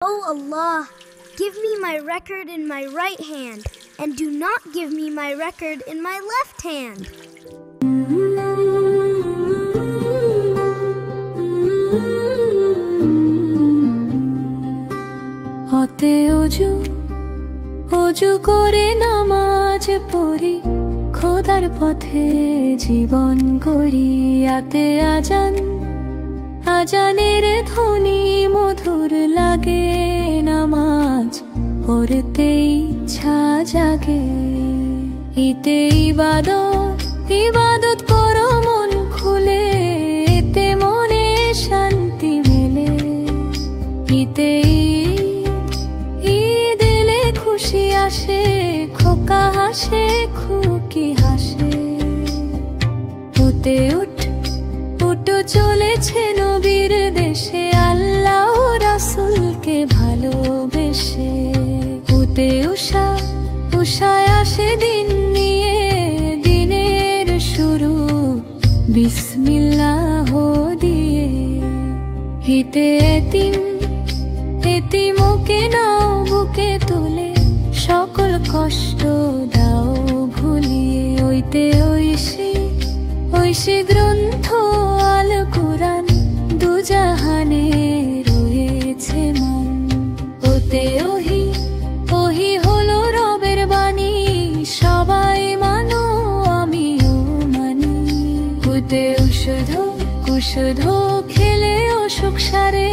O Allah, give me my record in my right hand, and do not give me my record in my left hand. হতে অজু অজু করে নামাজ পড়ি, খোদার পথে জীবন গড়ি। আতে আজান আজানের ধ্বনি মধুর লাগে, নামাজ পড়তে ইচ্ছা জাগে। ইতে ইবাদত ইবাদত করো মন খুলে, এতে মনে শান্তি মেলে। ইতে ঈদ এলে খুশি আসে, খোকা হাসে খুকি হাসে। উঠে উঠো চলেছে নবীর দেশে, আল্লাহ রাসূলকে ভালোবেসে। উঠে উষায় আসে দিন নিয়ে, দিনের শুরু বিসমিল্লাহ দিয়ে। হিতে এতিমকে নাও বুকে তুলে, সকল কষ্ট দাও ভুলিয়ে। ওইতে ঐশী গ্রন্থ আল কুরআন, দুজাহানে রয়েছে মান। ওতে ওহি হলো রবের বাণী, সবাই মানো আমিও মানি। ওতে ঔষধ খেলে অসুখ সারে,